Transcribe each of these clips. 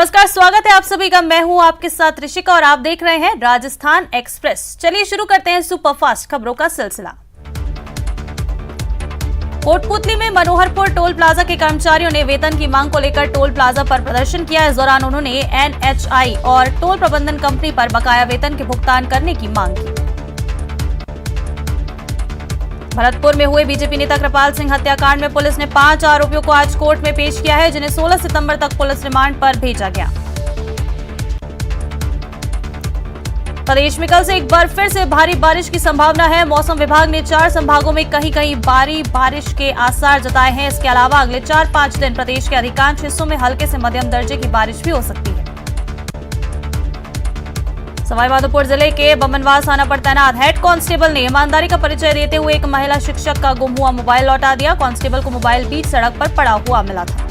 नमस्कार, स्वागत है आप सभी का। मैं हूं आपके साथ ऋषिका और आप देख रहे हैं राजस्थान एक्सप्रेस। चलिए शुरू करते हैं सुपरफास्ट खबरों का सिलसिला। कोटपुतली में मनोहरपुर टोल प्लाजा के कर्मचारियों ने वेतन की मांग को लेकर टोल प्लाजा पर प्रदर्शन किया। इस दौरान उन्होंने एनएचआई और टोल प्रबंधन कंपनी पर बकाया वेतन के भुगतान करने की मांग की। भरतपुर में हुए बीजेपी नेता कृपाल सिंह हत्याकांड में पुलिस ने 5 आरोपियों को आज कोर्ट में पेश किया है, जिन्हें 16 सितंबर तक पुलिस रिमांड पर भेजा गया। प्रदेश में कल से एक बार फिर से भारी बारिश की संभावना है। मौसम विभाग ने 4 संभागों में कहीं कहीं भारी बारिश के आसार जताए हैं। इसके अलावा अगले 4-5 दिन प्रदेश के अधिकांश हिस्सों में हल्के से मध्यम दर्जे की बारिश भी हो सकती है। सवाईमाधोपुर जिले के बमनवास थाना पर तैनात हेड कांस्टेबल ने ईमानदारी का परिचय देते हुए एक महिला शिक्षक का गुम हुआ मोबाइल लौटा दिया। कांस्टेबल को मोबाइल बीच सड़क पर पड़ा हुआ मिला था।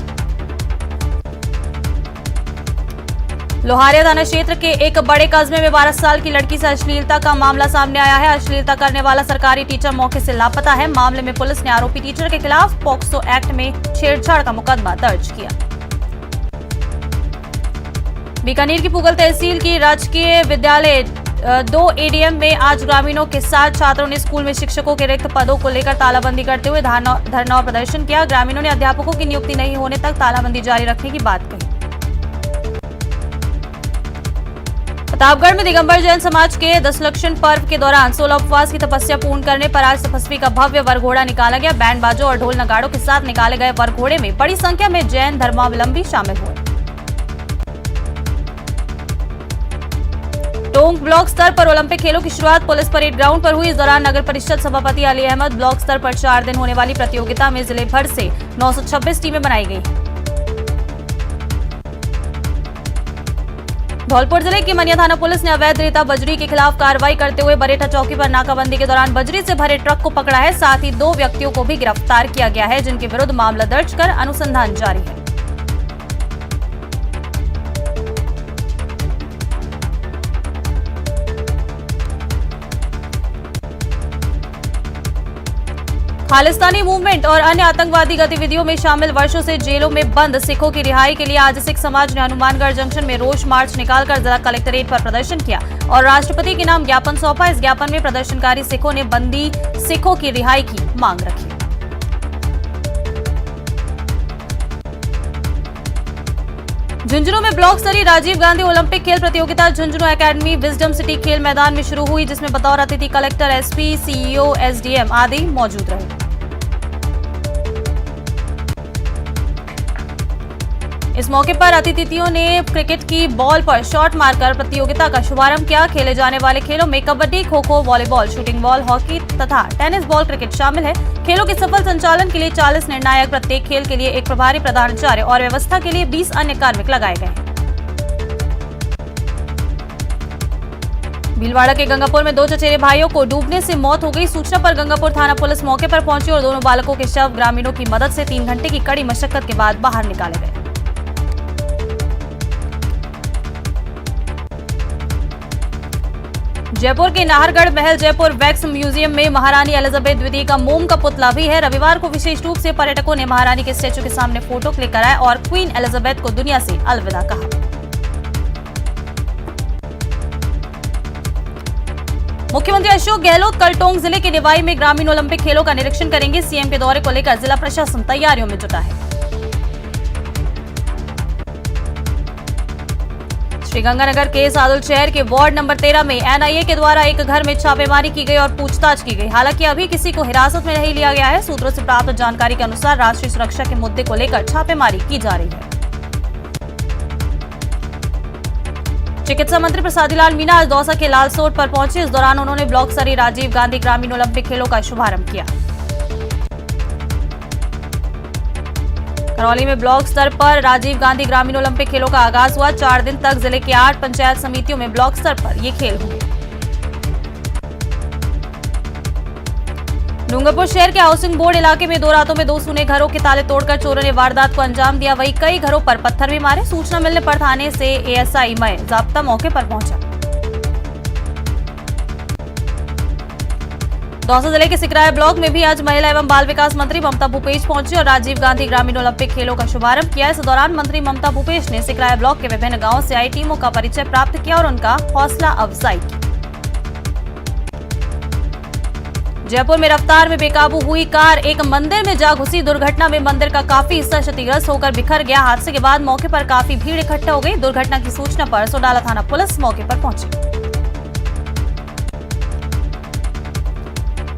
लोहारिया थाना क्षेत्र के एक बड़े कस्बे में 12 साल की लड़की से अश्लीलता का मामला सामने आया है। अश्लीलता करने वाला सरकारी टीचर मौके से लापता है। मामले में पुलिस ने आरोपी टीचर के खिलाफ पॉक्सो एक्ट में छेड़छाड़ का मुकदमा दर्ज किया। बीकानेर की पुगल तहसील की राजकीय विद्यालय 2 एडीएम में आज ग्रामीणों के साथ छात्रों ने स्कूल में शिक्षकों के रिक्त पदों को लेकर तालाबंदी करते हुए धरना और प्रदर्शन किया। ग्रामीणों ने अध्यापकों की नियुक्ति नहीं होने तक तालाबंदी जारी रखने की बात कही। प्रतापगढ़ में दिगंबर जैन समाज के दशलक्षण पर्व के दौरान 16 उपवास की तपस्या पूर्ण करने पर आज तपस्वी का भव्य वरघोड़ा निकाला गया। बैंड बाजों और ढोल नगाड़ों के साथ निकाले गए वरघोड़े में बड़ी संख्या में जैन धर्मावलंबी शामिल हुए। टोंक ब्लॉक स्तर पर ओलंपिक खेलों की शुरुआत पुलिस परेड ग्राउंड पर हुई। इस दौरान नगर परिषद सभापति अली अहमद ब्लॉक स्तर पर 4 दिन होने वाली प्रतियोगिता में जिले भर से 926 टीमें बनाई गई। धौलपुर जिले की मनिया थाना पुलिस ने अवैध रेता बजरी के खिलाफ कार्रवाई करते हुए बरेठा चौकी पर नाकाबंदी के दौरान बजरी से भरे ट्रक को पकड़ा है। साथ ही 2 व्यक्तियों को भी गिरफ्तार किया गया है, जिनके विरुद्ध मामला दर्ज कर अनुसंधान जारी है। खालिस्तानी मूवमेंट और अन्य आतंकवादी गतिविधियों में शामिल वर्षों से जेलों में बंद सिखों की रिहाई के लिए आज सिख समाज ने हनुमानगढ़ जंक्शन में रोष मार्च निकालकर जिला कलेक्ट्रेट पर प्रदर्शन किया और राष्ट्रपति के नाम ज्ञापन सौंपा। इस ज्ञापन में प्रदर्शनकारी सिखों ने बंदी सिखों की रिहाई की मांग रखी। झुंझुनू में ब्लॉक स्तरीय राजीव गांधी ओलंपिक खेल प्रतियोगिता झुंझुनू एकेडमी विजडम सिटी खेल मैदान में शुरू हुई, जिसमें बतौर अतिथि कलेक्टर, एसपी, सीईओ, एसडीएम आदि मौजूद रहे। इस मौके पर अतिथियों ने क्रिकेट की बॉल पर शॉट मारकर प्रतियोगिता का शुभारंभ किया। खेले जाने वाले खेलों में kabaddi, kho-kho, volleyball, shooting ball, hockey तथा टेनिस बॉल क्रिकेट शामिल है। खेलों के सफल संचालन के लिए 40 निर्णायक, प्रत्येक खेल के लिए एक प्रभारी प्रधानाचार्य और व्यवस्था के लिए 20 अन्य कार्मिक लगाए गए हैं। भीलवाड़ा के गंगापुर में 2 चचेरे भाइयों को डूबने से मौत हो गई। सूचना पर गंगापुर थाना पुलिस मौके पर पहुंची और दोनों बालकों के शव ग्रामीणों की मदद से 3 घंटे की कड़ी मशक्कत के बाद बाहर निकाले गए। जयपुर के नाहरगढ़ महल जयपुर वैक्स म्यूजियम में महारानी एलिजाबेथ द्वितीय का मोम का पुतला भी है। रविवार को विशेष रूप से पर्यटकों ने महारानी के स्टैचू के सामने फोटो क्लिक कराए और क्वीन एलिजाबेथ को दुनिया से अलविदा कहा। मुख्यमंत्री अशोक गहलोत कल टोंक जिले के निवाई में ग्रामीण ओलंपिक खेलों का निरीक्षण करेंगे। सीएम के दौरे को लेकर जिला प्रशासन तैयारियों में जुटा है। श्रीगंगानगर के सादुल शहर के वार्ड नंबर 13 में एनआईए के द्वारा एक घर में छापेमारी की गई और पूछताछ की गई। हालांकि अभी किसी को हिरासत में नहीं लिया गया है। सूत्रों से प्राप्त जानकारी के अनुसार राष्ट्रीय सुरक्षा के मुद्दे को लेकर छापेमारी की जा रही है। चिकित्सा मंत्री प्रसादीलाल मीणा आज दौसा के लालसोट पर पहुंचे। इस दौरान उन्होंने ब्लॉक स्तरीय राजीव गांधी ग्रामीण ओलंपिक खेलों का शुभारंभ किया। करौली में ब्लॉक स्तर पर राजीव गांधी ग्रामीण ओलंपिक खेलों का आगाज हुआ। 4 दिन तक जिले के 8 पंचायत समितियों में ब्लॉक स्तर पर ये खेल होंगे। डूंगरपुर शहर के हाउसिंग बोर्ड इलाके में 2 रातों में 2 सूने घरों के ताले तोड़कर चोरों ने वारदात को अंजाम दिया। वहीं कई घरों पर पत्थर भी मारे। सूचना मिलने पर थाने से एएसआई मय जाब्ता मौके पर पहुंचा। दौसा जिले के सिकराय ब्लॉक में भी आज महिला एवं बाल विकास मंत्री ममता भूपेश पहुंची और राजीव गांधी ग्रामीण ओलंपिक खेलों का शुभारंभ किया। इस दौरान मंत्री ममता भूपेश ने सिकराय ब्लॉक के विभिन्न गांवों से आई टीमों का परिचय प्राप्त किया और उनका हौसला अफजाई की। जयपुर में रफ्तार में बेकाबू हुई कार एक मंदिर में जा घुसी। दुर्घटना में मंदिर का काफी हिस्सा क्षतिग्रस्त होकर बिखर गया। हादसे के बाद मौके पर काफी भीड़ इकट्ठा हो गई। दुर्घटना की सूचना पर सोडाला थाना पुलिस मौके पर पहुंची।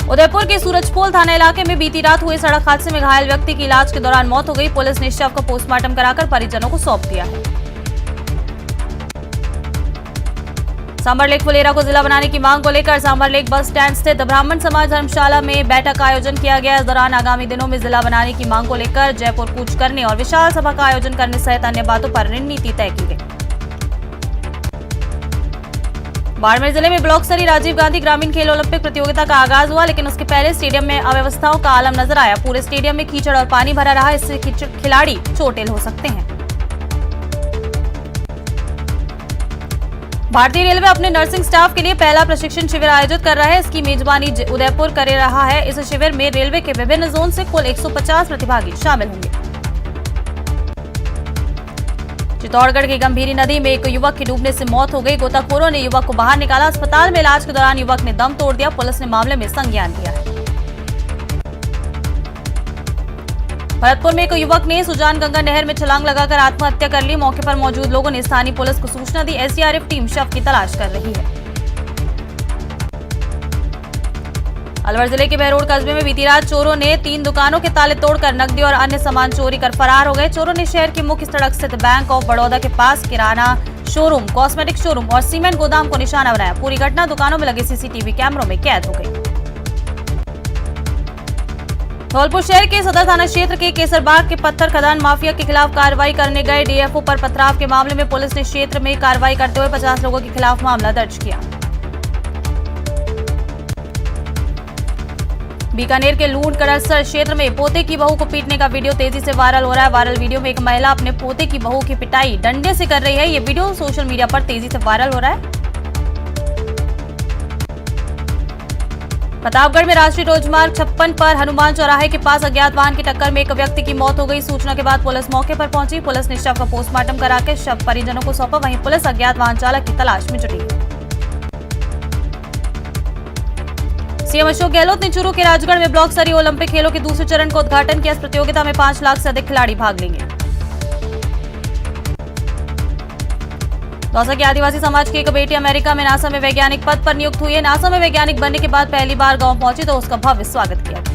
उदयपुर के सूरजपोल थाना इलाके में बीती रात हुए सड़क हादसे में घायल व्यक्ति की इलाज के दौरान मौत हो गई। पुलिस ने शव को पोस्टमार्टम कराकर परिजनों को सौंप दिया है। सांभर लेक फुलेरा को जिला बनाने की मांग को लेकर सांभर लेक बस स्टैंड स्थित ब्राह्मण समाज धर्मशाला में बैठक का आयोजन किया गया। इस दौरान आगामी दिनों में जिला बनाने की मांग को लेकर जयपुर कूच करने और विशाल सभा का आयोजन करने सहित अन्य बातों पर रणनीति तय की गई। बाड़मेर जिले में ब्लॉक स्तरीय राजीव गांधी ग्रामीण खेल ओलंपिक प्रतियोगिता का आगाज हुआ, लेकिन उसके पहले स्टेडियम में अव्यवस्थाओं का आलम नजर आया। पूरे स्टेडियम में कीचड़ और पानी भरा रहा, इससे खिलाड़ी चोटिल हो सकते हैं। भारतीय रेलवे अपने नर्सिंग स्टाफ के लिए पहला प्रशिक्षण शिविर आयोजित कर रहा है। इसकी मेजबानी उदयपुर कर रहा है। इस शिविर में रेलवे के विभिन्न जोन से कुल 150 प्रतिभागी शामिल होंगे। चित्तौड़गढ़ की गंभीरी नदी में एक युवक की डूबने से मौत हो गई। गोताखोरों ने युवक को बाहर निकाला। अस्पताल में इलाज के दौरान युवक ने दम तोड़ दिया। पुलिस ने मामले में संज्ञान लिया है। भरतपुर में एक युवक ने सुजान गंगा नहर में छलांग लगाकर आत्महत्या कर ली। मौके पर मौजूद लोगों ने स्थानीय पुलिस को सूचना दी। एसडीआरएफ टीम शव की तलाश कर रही है। अलवर जिले के बहरोड कस्बे में बीती रात चोरों ने 3 दुकानों के ताले तोड़कर नकदी और अन्य सामान चोरी कर फरार हो गए। चोरों ने शहर की मुख्य सड़क स्थित बैंक ऑफ बड़ौदा के पास किराना शोरूम, कॉस्मेटिक शोरूम और सीमेंट गोदाम को निशाना बनाया। पूरी घटना दुकानों में लगे सीसीटीवी कैमरों में कैद हो गई। धौलपुर शहर के सदर थाना क्षेत्र के केसरबाग के पत्थर खदान माफिया के खिलाफ कार्रवाई करने गए डीएफओ पर पथराव के मामले में पुलिस ने क्षेत्र में कार्रवाई करते हुए 50 लोगों के खिलाफ मामला दर्ज किया। बीकानेर के लूण करसर क्षेत्र में पोते की बहू को पीटने का वीडियो तेजी से वायरल हो रहा है। वायरल वीडियो में एक महिला अपने पोते की बहू की पिटाई डंडे से कर रही है। ये वीडियो सोशल मीडिया पर तेजी से वायरल हो रहा है। प्रतापगढ़ में राष्ट्रीय राजमार्ग 56 पर हनुमान चौराहे के पास अज्ञात वाहन की टक्कर में एक व्यक्ति की मौत हो गई। सूचना के बाद पुलिस मौके पर पहुंची। पुलिस ने शव का पोस्टमार्टम कराकर शव परिजनों को सौंपा। वहीं पुलिस अज्ञात वाहन चालक की तलाश में जुटी है। सीएम अशोक गहलोत ने चूरू के राजगढ़ में ब्लॉक स्तरीय ओलंपिक खेलों के दूसरे चरण का उद्घाटन किया। इस प्रतियोगिता में 5 लाख से अधिक खिलाड़ी भाग लेंगे। दौसा के आदिवासी समाज की एक बेटी अमेरिका में नासा में वैज्ञानिक पद पर नियुक्त हुई है। नासा में वैज्ञानिक बनने के बाद पहली बार गांव पहुंची तो उसका भव्य स्वागत किया गया।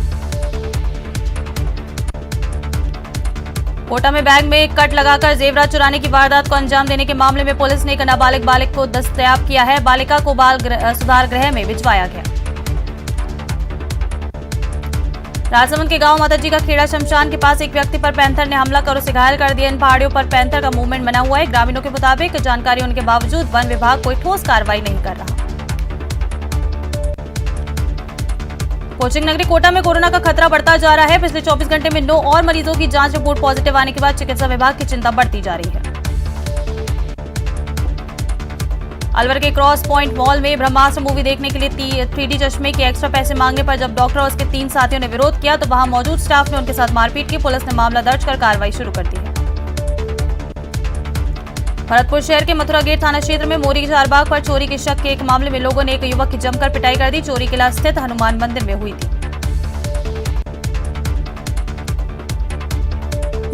कोटा में बैग में कट लगाकर जेवरात चुराने की वारदात को अंजाम देने के मामले में पुलिस ने एक नाबालिग बालिक को दस्तयाब किया है। बालिका को बाल सुधार गृह में भिजवाया गया। राजसमंद के गांव माताजी का खेड़ा शमशान के पास एक व्यक्ति पर पैंथर ने हमला कर उसे घायल कर दिया। इन पहाड़ियों पर पैंथर का मूवमेंट बना हुआ है। ग्रामीणों के मुताबिक जानकारी होने के बावजूद वन विभाग कोई ठोस कार्रवाई नहीं कर रहा। कोचिंग नगरी कोटा में कोरोना का खतरा बढ़ता जा रहा है। पिछले 24 घंटे में 9 और मरीजों की जांच रिपोर्ट पॉजिटिव आने के बाद चिकित्सा विभाग की चिंता बढ़ती जा रही है। अलवर के क्रॉस पॉइंट मॉल में ब्रह्मास्त्र मूवी देखने के लिए 3D चश्मे के एक्स्ट्रा पैसे मांगने पर जब डॉक्टर और उसके 3 साथियों ने विरोध किया तो वहां मौजूद स्टाफ ने उनके साथ मारपीट की। पुलिस ने मामला दर्ज कर कार्रवाई शुरू कर दी है। भरतपुर शहर के मथुरा गेट थाना क्षेत्र में मोरी चारबाग पर चोरी के शक के एक मामले में लोगों ने एक युवक की जमकर पिटाई कर दी। चोरी किला स्थित हनुमान मंदिर में हुई थी।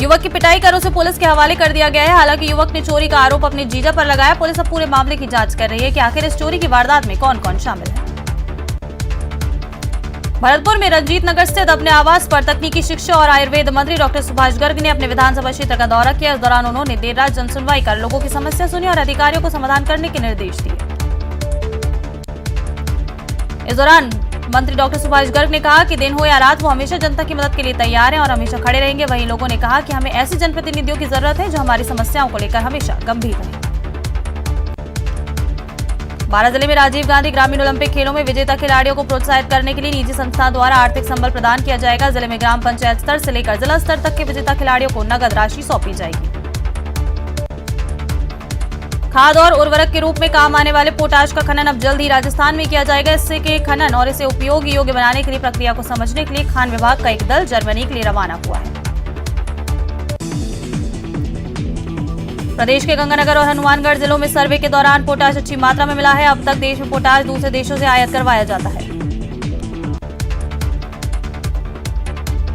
युवक की पिटाई कर उसे पुलिस के हवाले कर दिया गया है। हालांकि युवक ने चोरी का आरोप अपने जीजा पर लगाया। पुलिस अब पूरे मामले की जांच कर रही है कि आखिर इस चोरी की वारदात में कौन कौन शामिल है। भरतपुर में रंजीत नगर स्थित अपने आवास पर तकनीकी शिक्षा और आयुर्वेद मंत्री डॉक्टर सुभाष गर्ग ने अपने विधानसभा क्षेत्र का दौरा किया। इस दौरान उन्होंने देर रात जनसुनवाई कर लोगों की समस्या सुनी और अधिकारियों को समाधान करने के निर्देश दिए। इस दौरान मंत्री डॉक्टर सुभाष गर्ग ने कहा कि दिन हो या रात वो हमेशा जनता की मदद के लिए तैयार हैं और हमेशा खड़े रहेंगे। वहीं लोगों ने कहा कि हमें ऐसे जनप्रतिनिधियों की जरूरत है जो हमारी समस्याओं को लेकर हमेशा गंभीर रहें। बारां जिले में राजीव गांधी ग्रामीण ओलंपिक खेलों में विजेता खिलाड़ियों को प्रोत्साहित करने के लिए निजी संस्थाओं द्वारा आर्थिक संबल प्रदान किया जाएगा। जिले में ग्राम पंचायत स्तर से लेकर जिला स्तर तक के विजेता खिलाड़ियों को नगद राशि सौंपी जाएगी। खाद और उर्वरक के रूप में काम आने वाले पोटाश का खनन अब जल्द ही राजस्थान में किया जाएगा। इससे के खनन और इसे उपयोग योग्य बनाने के लिए प्रक्रिया को समझने के लिए खान विभाग का एक दल जर्मनी के लिए रवाना हुआ है। प्रदेश के गंगानगर और हनुमानगढ़ जिलों में सर्वे के दौरान पोटाश अच्छी मात्रा में मिला है। अब तक देश में पोटाश दूसरे देशों से आयात करवाया जाता है।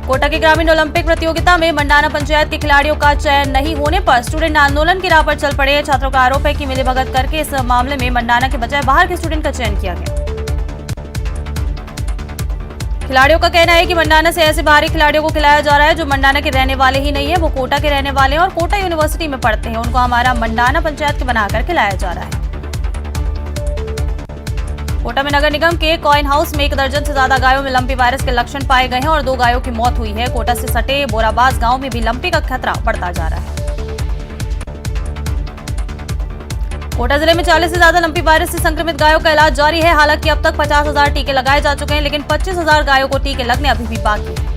कोटा के ग्रामीण ओलंपिक प्रतियोगिता में मंडाना पंचायत के खिलाड़ियों का चयन नहीं होने पर स्टूडेंट आंदोलन की राह पर चल पड़े। छात्रों का आरोप है कि मिलीभगत करके इस मामले में मंडाना के बजाय बाहर के स्टूडेंट का चयन किया गया। खिलाड़ियों का कहना है कि मंडाना से ऐसे बाहरी खिलाड़ियों को खिलाया जा रहा है जो मंडाना के रहने वाले ही नहीं है, वो कोटा के रहने वाले हैं और कोटा यूनिवर्सिटी में पढ़ते हैं। उनको हमारा मंडाना पंचायत के बनाकर खिलाया जा रहा है। कोटा में नगर निगम के कॉइन हाउस में 1 दर्जन से ज्यादा गायों में लंपी वायरस के लक्षण पाए गए हैं और 2 गायों की मौत हुई है। कोटा से सटे बोराबाज गांव में भी लंपी का खतरा बढ़ता जा रहा है। कोटा जिले में 40 से ज्यादा लंपी वायरस से संक्रमित गायों का इलाज जारी है। हालांकि अब तक 50,000 टीके लगाए जा चुके हैं, लेकिन 25,000 गायों को टीके लगने अभी भी बाकी है।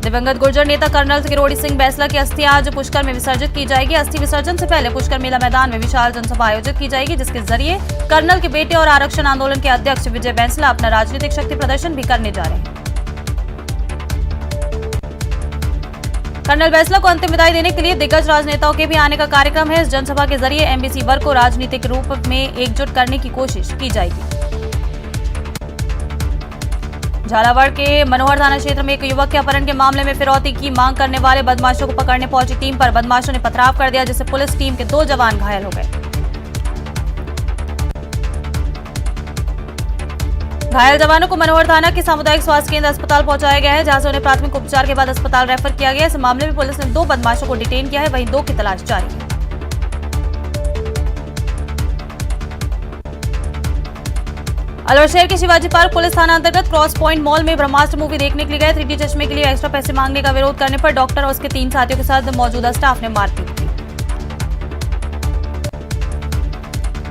दिवंगत गुर्जर नेता कर्नल किरोड़ी सिंह बैसला की अस्थि आज पुष्कर में विसर्जित की जाएगी। अस्थि विसर्जन से पहले पुष्कर मेला मैदान में विशाल जनसभा आयोजित की जाएगी, जिसके जरिए कर्नल के बेटे और आरक्षण आंदोलन के अध्यक्ष विजय बैंसला अपना राजनीतिक शक्ति प्रदर्शन भी करने जा रहे हैं। कर्नल बैंसला को अंतिम विदाई देने के लिए दिग्गज राजनेताओं के भी आने का कार्यक्रम है। इस जनसभा के जरिए एमबीसी वर्ग को राजनीतिक रूप में एकजुट करने की कोशिश की जाएगी। झालावाड़ के मनोहर थाना क्षेत्र में एक युवक के अपहरण के मामले में फिरौती की मांग करने वाले बदमाशों को पकड़ने पहुंची टीम पर बदमाशों ने पथराव कर दिया, जिससे पुलिस टीम के 2 जवान घायल हो गए। घायल जवानों को मनोहर थाना के सामुदायिक स्वास्थ्य केंद्र अस्पताल पहुंचाया गया है, जहां से उन्हें प्राथमिक उपचार के बाद अस्पताल रेफर किया गया। इस मामले में पुलिस ने 2 बदमाशों को डिटेन किया है, वहीं 2 की तलाश जारी है। अलवर शहर के शिवाजी पार्क पुलिस थाना अंतर्गत क्रॉस पॉइंट मॉल में ब्रह्मास्त्र मूवी देखने के लिए गए 3D चश्मे के लिए एक्स्ट्रा पैसे मांगने का विरोध करने पर डॉक्टर और उसके 3 साथियों के साथ मौजूदा स्टाफ ने मारपीट की।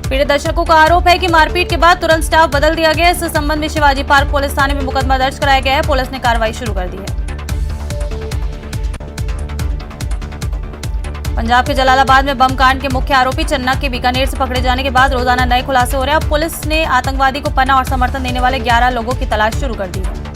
पीड़ित दर्शकों का आरोप है कि मारपीट के बाद तुरंत स्टाफ बदल दिया गया। इस संबंध में शिवाजी पार्क पुलिस थाने में मुकदमा दर्ज कराया गया है। पुलिस ने कार्रवाई शुरू कर दी है। पंजाब के जलालाबाद में बम कांड के मुख्य आरोपी चन्ना के बीकानेर से पकड़े जाने के बाद रोजाना नए खुलासे हो रहे हैं। अब पुलिस ने आतंकवादी को पनाह और समर्थन देने वाले 11 लोगों की तलाश शुरू कर दी है।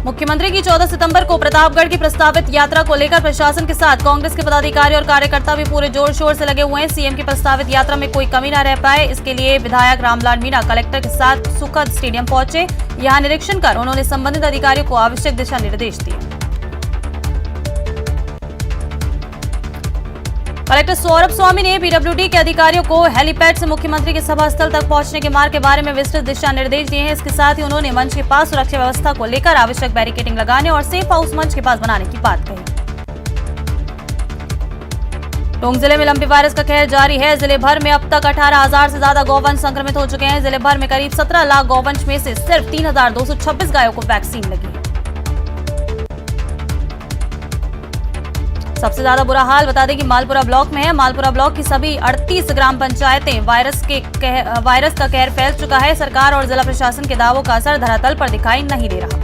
मुख्यमंत्री की 14 सितंबर को प्रतापगढ़ की प्रस्तावित यात्रा को लेकर प्रशासन के साथ कांग्रेस के पदाधिकारी और कार्यकर्ता भी पूरे जोर शोर से लगे हुए हैं। सीएम की प्रस्तावित यात्रा में कोई कमी न रह पाए, इसके लिए विधायक रामलाल मीणा कलेक्टर के साथ सुखद स्टेडियम पहुंचे। यहां निरीक्षण कर उन्होंने संबंधित अधिकारियों को आवश्यक दिशा निर्देश दिए। कलेक्टर सौरभ स्वामी ने पीडब्ल्यूडी के अधिकारियों को हेलीपैड से मुख्यमंत्री के सभा स्थल तक पहुंचने के मार्ग के बारे में विस्तृत दिशा निर्देश दिए हैं। इसके साथ ही उन्होंने मंच के पास सुरक्षा व्यवस्था को लेकर आवश्यक बैरिकेडिंग लगाने और सेफ हाउस मंच के पास बनाने की बात कही। टोंक जिले में लंपी वायरस का कहर जारी है। जिले भर में अब तक 18,000 से ज्यादा गौवंश संक्रमित हो चुके हैं। जिले भर में करीब 17 लाख गौवंश में से सिर्फ 3,226 गायों को वैक्सीन लगी है। सबसे ज्यादा बुरा हाल बता दें कि मालपुरा ब्लॉक में है। मालपुरा ब्लॉक की सभी 38 ग्राम पंचायतें वायरस का कहर फैल चुका है। सरकार और जिला प्रशासन के दावों का असर धरातल पर दिखाई नहीं दे रहा।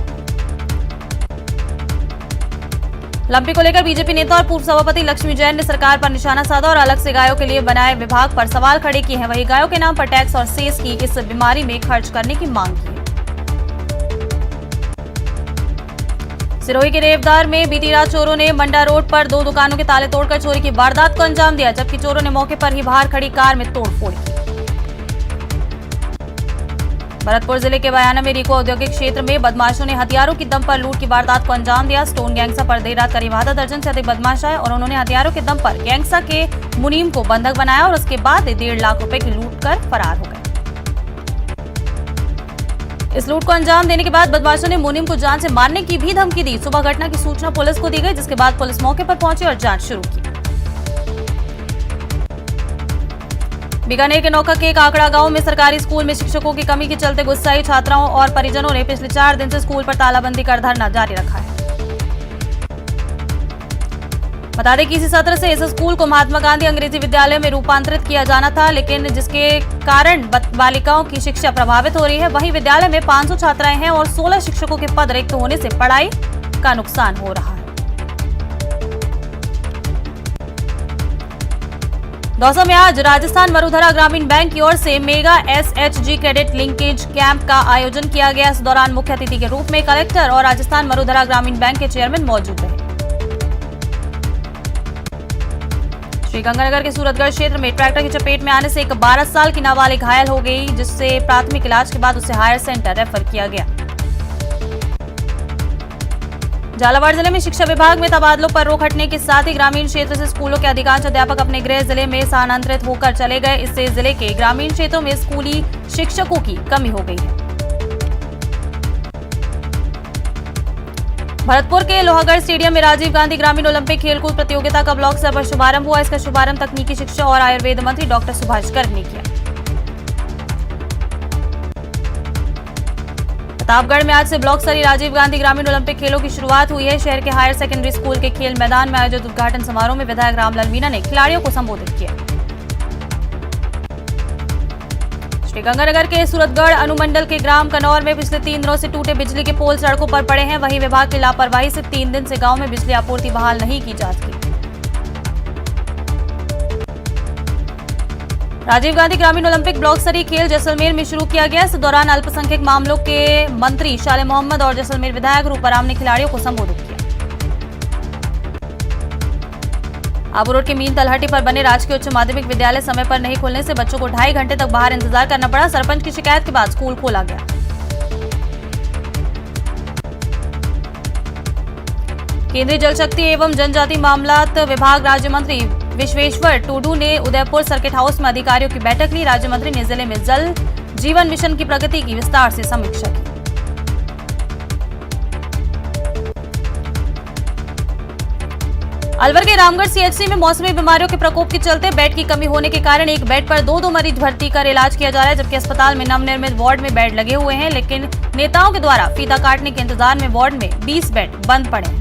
लंपी को लेकर बीजेपी नेता और पूर्व सभापति लक्ष्मी जैन ने सरकार पर निशाना साधा और अलग से गायों के लिए बनाए विभाग पर सवाल खड़े किए हैं। वहीं गायों के नाम पर टैक्स और सेस की इस बीमारी में खर्च करने की मांग की है। सिरोही के रेवदार में बीती रात चोरों ने मंडा रोड पर 2 दुकानों के ताले तोड़कर चोरी की वारदात को अंजाम दिया, जबकि चोरों ने मौके पर ही बाहर खड़ी कार में तोड़फोड़ की। भरतपुर जिले के बयाना में रिको औद्योगिक क्षेत्र में बदमाशों ने हथियारों की दम पर लूट की वारदात को अंजाम दिया। स्टोन गैंगसा पर देर रात करीब आधा दर्जन से अधिक बदमाश आए और उन्होंने हथियारों के दम पर गैंगसा के मुनीम को बंधक बनाया और उसके बाद 1.5 लाख रुपए की लूट कर फरार हो गए। इस लूट को अंजाम देने के बाद बदमाशों ने मुनीम को जान से मारने की भी धमकी दी। सुबह घटना की सूचना पुलिस को दी गई, जिसके बाद पुलिस मौके पर पहुंची और जांच शुरू की। बीकानेर के नौका के काकड़ा गांव में सरकारी स्कूल में शिक्षकों की कमी के चलते गुस्साई छात्राओं और परिजनों ने पिछले 4 दिन से स्कूल पर तालाबंदी कर धरना जारी रखा है। बता दें कि इसी सत्र से इस स्कूल को महात्मा गांधी अंग्रेजी विद्यालय में रूपांतरित किया जाना था, लेकिन जिसके कारण बालिकाओं की शिक्षा प्रभावित हो रही है। वहीं विद्यालय में 500 छात्राएं हैं और 16 शिक्षकों के पद रिक्त होने से पढ़ाई का नुकसान हो रहा है। दौसा में आज राजस्थान मरुधरा ग्रामीण बैंक की ओर से mega SHG credit linkage camp का आयोजन किया गया। इस दौरान मुख्य अतिथि के रूप में कलेक्टर और राजस्थान मरुधरा ग्रामीण बैंक के चेयरमैन मौजूद रहे। श्रीगंगानगर के सूरतगढ़ क्षेत्र में ट्रैक्टर की चपेट में आने से एक 12 साल की नाबालिग घायल हो गई, जिससे प्राथमिक इलाज के बाद उसे हायर सेंटर रेफर किया गया। झालावाड़ जिले में शिक्षा विभाग में तबादलों पर रोक हटने के साथ ही ग्रामीण क्षेत्र से स्कूलों के अधिकांश अध्यापक अपने गृह जिले में स्थानांतरित होकर चले गए। इससे जिले के ग्रामीण क्षेत्रों में स्कूली शिक्षकों की कमी हो गई है। भरतपुर के लोहागढ़ स्टेडियम में राजीव गांधी ग्रामीण ओलंपिक खेलकूद प्रतियोगिता का ब्लॉक स्तर पर शुभारंभ हुआ। इसका शुभारंभ तकनीकी शिक्षा और आयुर्वेद मंत्री डॉक्टर सुभाष गर्ग ने किया। प्रतापगढ़ में आज से ब्लॉक स्तरीय राजीव गांधी ग्रामीण ओलंपिक खेलों की शुरुआत हुई है। शहर के हायर सेकेंडरी स्कूल के खेल मैदान में आयोजित उद्घाटन समारोह में विधायक रामलाल मीणा ने खिलाड़ियों को संबोधित किया। श्रीगंगानगर के सूरतगढ़ अनुमंडल के ग्राम कनौर में पिछले 3 दिनों से टूटे बिजली के पोल सड़कों पर पड़े हैं। वहीं विभाग की लापरवाही से 3 दिन से गांव में बिजली आपूर्ति बहाल नहीं की जा सकी। राजीव गांधी ग्रामीण ओलंपिक ब्लॉक स्तरीय खेल जैसलमेर में शुरू किया गया। इस दौरान अल्पसंख्यक मामलों के मंत्री शाले मोहम्मद और जैसलमेर विधायक रूपाराम ने खिलाड़ियों को संबोधित किया। आबू रोड के मीन तलहटी पर बने राजकीय उच्च माध्यमिक विद्यालय समय पर नहीं खुलने से बच्चों को 2.5 घंटे तक बाहर इंतजार करना पड़ा। सरपंच की शिकायत के बाद स्कूल खोला गया। केंद्रीय जल शक्ति एवं जनजाति मामलात विभाग राज्य मंत्री विश्वेश्वर टूडू ने उदयपुर सर्किट हाउस में अधिकारियों की बैठक ली। राज्य मंत्री ने जिले में जल जीवन मिशन की प्रगति की विस्तार से समीक्षा की। अलवर के रामगढ़ CHC में मौसमी बीमारियों के प्रकोप के चलते बेड की कमी होने के कारण एक बेड पर 2 मरीज भर्ती कर इलाज किया जा रहा है, जबकि अस्पताल में नवनिर्मित वार्ड में बेड लगे हुए हैं। लेकिन नेताओं के द्वारा फीता काटने के इंतजार में वार्ड में 20 बेड बंद पड़े हैं।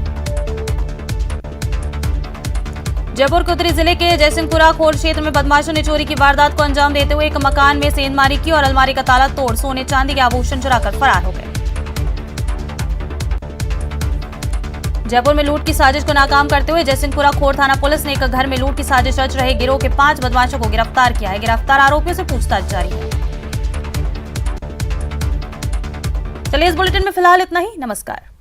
जयपुर के उत्तरी जिले के जयसिंहपुरा खोर क्षेत्र में बदमाशों ने चोरी की वारदात को अंजाम देते हुए एक मकान में सेंधमारी की और अलमारी का ताला तोड़ सोने चांदी के आभूषण चुराकर फरार हो गए। जयपुर में लूट की साजिश को नाकाम करते हुए जयसिंहपुरा खोर थाना पुलिस ने एक घर में लूट की साजिश रच रहे गिरोह के 5 बदमाशों को गिरफ्तार किया है। गिरफ्तार आरोपियों से पूछताछ जारी है। चलिए इस बुलेटिन में फिलहाल इतना ही। नमस्कार।